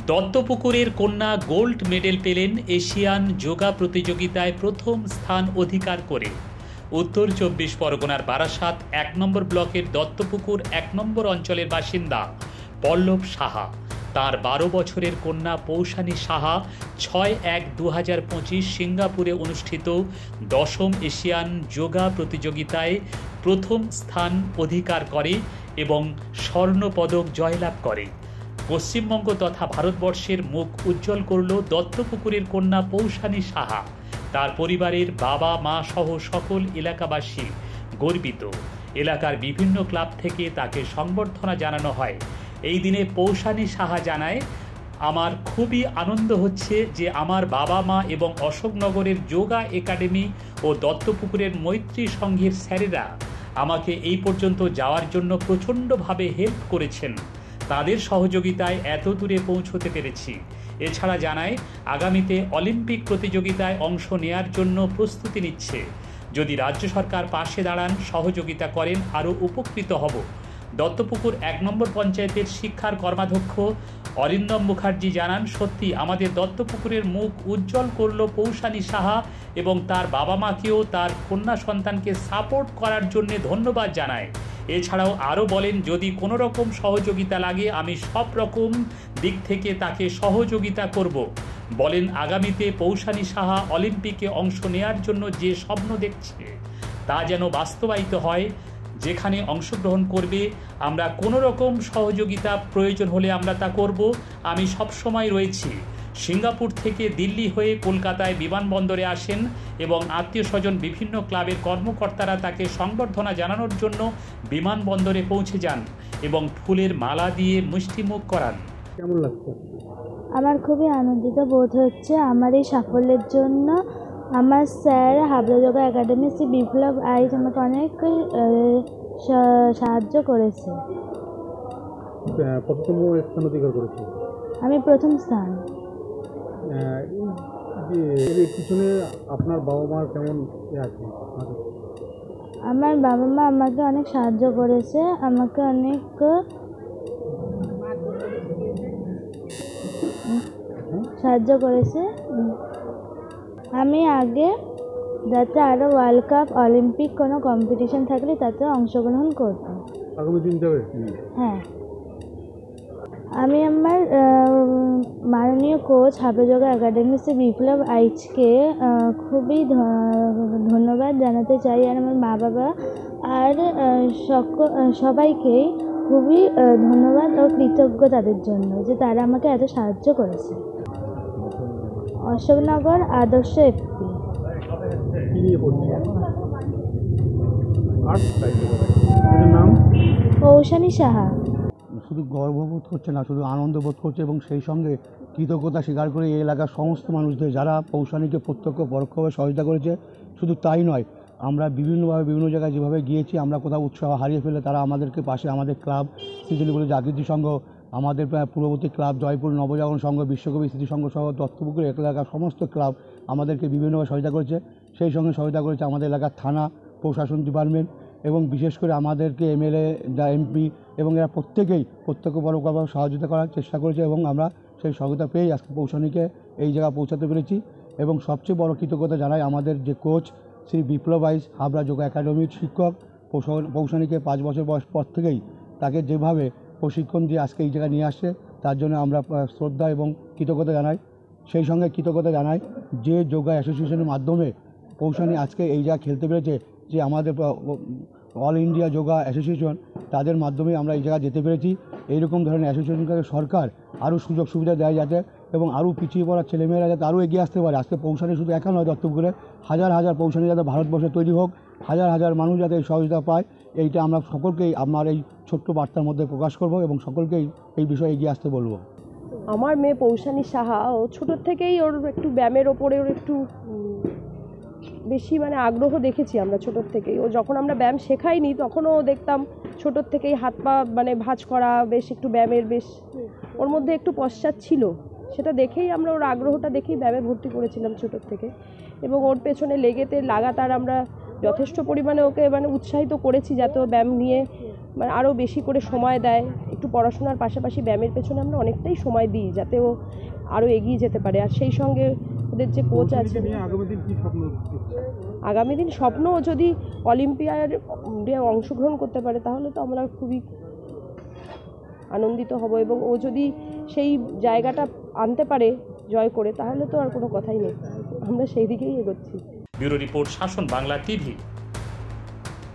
দত্তপুকুরের কন্যা gold medal পেলেন Asian yoga প্রতিযোগিতায় প্রথম স্থান অধিকার করে। উত্তর 24 পরগনার বারাসাত 1 নম্বর ব্লকের দত্তপুকুর 1 নম্বর অঞ্চলের বাসিন্দা পল্লব সাহা তার 12 বছরের কন্যা পৌশানী সাহা 6/1/2025 সিঙ্গাপুরে অনুষ্ঠিত 10ম এশিয়ান যোগা প্রতিযোগিতায় প্রথম স্থান অধিকার করে এবং স্বর্ণপদক জয়লাভ করে। পশ্চিমবঙ্গ তথা ভারতবর্ষের মুখ উজ্জ্বল করল দত্তপুকুরের কন্যা পৌশানী সাহা। তার পরিবারের বাবা মা সহ সকল এলাকাবাসী গর্বিত। এলাকার বিভিন্ন ক্লাব থেকে তাকে সংবর্ধনা জানানো হয়। এই দিনে পৌশানী সাহা জানায়, আমার খুবই আনন্দ হচ্ছে যে আমার বাবা মা এবং অশোকনগরের যোগা একাডেমি ও দত্তপুকুরের মৈত্রী সংঘের স্যারেরা আমাকে এই পর্যন্ত যাওয়ার জন্য প্রচণ্ডভাবে হেল্প করেছেন। তাদের সহযোগিতায় এত দূরে পৌঁছতে পেরেছি। এছাড়া জানায় আগামীতে অলিম্পিক প্রতিযোগিতায় অংশ নেয়ার জন্য প্রস্তুতি নিচ্ছে। যদি রাজ্য সরকার পাশে দাঁড়ান, সহযোগিতা করেন, আরও উপকৃত হব। দত্তপুকুর 1 নম্বর পঞ্চায়েতের শিক্ষার কর্মাধ্যক্ষ অরিন্দম মুখার্জি জানান, সত্যি আমাদের দত্তপুকুরের মুখ উজ্জ্বল করল পৌশানী সাহা এবং তার বাবা মাকেও তার কন্যা সন্তানকে সাপোর্ট করার জন্য ধন্যবাদ জানায়। এছাড়াও আরও বলেন, যদি কোনো রকম সহযোগিতা লাগে আমি সব রকম দিক থেকে তাকে সহযোগিতা করব। বলেন, আগামীতে পৌশানী সাহা অলিম্পিকে অংশ নেয়ার জন্য যে স্বপ্ন দেখছে তা যেন বাস্তবায়িত হয়। যেখানে অংশগ্রহণ করবে আমরা কোনো রকম সহযোগিতা প্রয়োজন হলে আমরা তা করব। আমি সবসময় রয়েছি। সিঙ্গাপুর থেকে দিল্লি হয়ে কলকাতায় বিমানবন্দরে আসেন এবং আত্মীয় স্বজন বিভিন্ন ক্লাবের কর্মকর্তারা তাকে সংবর্ধনা জানানোর জন্য বিমানবন্দরে পৌঁছে যান এবং ফুলের মালা দিয়ে মিষ্টিমুখ করান। কেমন লাগছে? আমার খুবই আনন্দিত বোধ হচ্ছে। আমার এই সাফল্যের জন্য আমার স্যার হাবড়া যোগা একাডেমি শ্রী বিপ্লব আইচ আমাকে অনেক সাহায্য করেছে। কততম স্থান অধিকার করেছে? আমি প্রথম স্থান। এর পিছনে আপনার বাবা মার কেমন আছে? আমার বাবা মা আমাকে অনেক সাহায্য করেছে, আমাকে অনেক সাহায্য করেছে। আমি আগে যাতে আরও ওয়ার্ল্ড কাপ অলিম্পিক কোনো কম্পিটিশন থাকলে তাতে অংশগ্রহণ করতাম। আগামী দিন যাবে? হ্যাঁ, আমি আমার মাননীয় কোচ হাবড়া যোগা একাডেমি শ্রী বিপ্লব আইচকে খুবই ধন্যবাদ জানাতে চাই, আর আমার মা বাবা আর সবাইকেই খুবই ধন্যবাদ ও কৃতজ্ঞ তাদের জন্য যে তারা আমাকে এত সাহায্য করেছে। অশোকনগর আদর্শ এফপি। নাম পৌশানী সাহা। শুধু গর্ববোধ করছে না, শুধু আনন্দ বোধ করছে এবং সেই সঙ্গে কৃতজ্ঞতা স্বীকার করে এই এলাকার সমস্ত মানুষদের যারা পৌশানীকে প্রত্যক্ষ পরোক্ষভাবে সহযোগিতা করেছে। শুধু তাই নয়, আমরা বিভিন্নভাবে বিভিন্ন জায়গায় যেভাবে গিয়েছি, আমরা কোথাও উৎসাহ হারিয়ে ফেলে তারা আমাদেরকে পাশে, আমাদের ক্লাব সৃজনীগুলি জাগৃতি সংঘ, আমাদের পূর্ববর্তী ক্লাব জয়পুর নবজাগরণ সংঘ, বিশ্বকবি স্মৃতি সংঘ সহ দত্তপুকুর এলাকার সমস্ত ক্লাব আমাদেরকে বিভিন্নভাবে সহযোগিতা করেছে। সেই সঙ্গে সহযোগিতা করেছে আমাদের এলাকার থানা, প্রশাসন ডিপার্টমেন্ট এবং বিশেষ করে আমাদেরকে এমএলএ, এমপি এবং এরা প্রত্যেকেই প্রত্যক্ষ পরোক্ষভাবে সহযোগিতা করার চেষ্টা করেছে এবং আমরা সেই সহযোগিতা পেয়েই আজকে পৌশানীকে এই জায়গায় পৌঁছাতে পেরেছি। এবং সবচেয়ে বড় কৃতজ্ঞতা জানাই আমাদের যে কোচ শ্রী বিপ্লব আইচ, হাবড়া যোগা একাডেমির শিক্ষক। পৌশানীকে 5 বছর বয়স পর থেকেই তাকে যেভাবে প্রশিক্ষণ দিয়ে আজকে এই জায়গায় নিয়ে আসছে তার জন্য আমরা শ্রদ্ধা এবং কৃতজ্ঞতা জানাই। সেই সঙ্গে কৃতজ্ঞতা জানাই যে যোগা অ্যাসোসিয়েশনের মাধ্যমে পৌশানী আজকে এই জায়গায় খেলতে পেরেছে, যে আমাদের অল ইন্ডিয়া যোগা অ্যাসোসিয়েশন, তাদের মাধ্যমে আমরা এই জায়গায় যেতে পেরেছি। এইরকম ধরনের অ্যাসোসিয়েশনকে সরকার আরও সুযোগ সুবিধা দেয় যাতে এবং আরও পিছিয়ে পড়া ছেলেমেয়েরা যাতে আরও এগিয়ে আসতে পারে। আজকে পৌশানী শুধু একা নয়, দত্তপুকুরে হাজার হাজার পৌশানী যাতে ভারতবর্ষে তৈরি হোক, হাজার হাজার মানুষ যাতে এই সহযোগিতা পায়, এইটা আমরা সকলকেই আমার এই ছোট্ট বার্তার মধ্যে প্রকাশ করব এবং সকলকেই এই বিষয়ে এগিয়ে আসতে বলবো। আমার মেয়ে পৌশানী সাহা, ও ছোটোর থেকেই ওর একটু ব্যায়ামের ওপরে ওর একটু বেশি আগ্রহ দেখেছি আমরা ছোটোর থেকেই। ও যখন আমরা ব্যায়াম শেখাইনি তখনও দেখতাম ছোটোর থেকেই হাত পা ভাঁজ করা, বেশ একটু ব্যায়ামের বেশ ওর মধ্যে একটু পশ্চাৎ ছিল। সেটা দেখেই আমরা ওর আগ্রহটা দেখেই ব্যায়ামে ভর্তি করেছিলাম ছোটোর থেকে এবং ওর পেছনে লাগাতার আমরা যথেষ্ট পরিমাণে ওকে উৎসাহিত করেছি যাতে ও ব্যায়াম নিয়ে আরও বেশি করে সময় দেয়, একটু পড়াশোনার পাশাপাশি ব্যায়ামের পেছনে আমরা অনেকটাই সময় দিই যাতে ও আরও এগিয়ে যেতে পারে। আর সেই সঙ্গে ওদের যে কোচ আছে, আগামী দিন স্বপ্ন যদি অলিম্পিয়াডে অংশগ্রহণ করতে পারে তাহলে তো আমরা খুবই আনন্দিত হব, এবং ও যদি সেই জায়গাটা আনতে পারে জয় করে তাহলে তো আর কোনো কথাই নেই, আমরা সেই দিকেই এগোচ্ছি। ব্যুরো রিপোর্ট, শাসন বাংলা টিভি।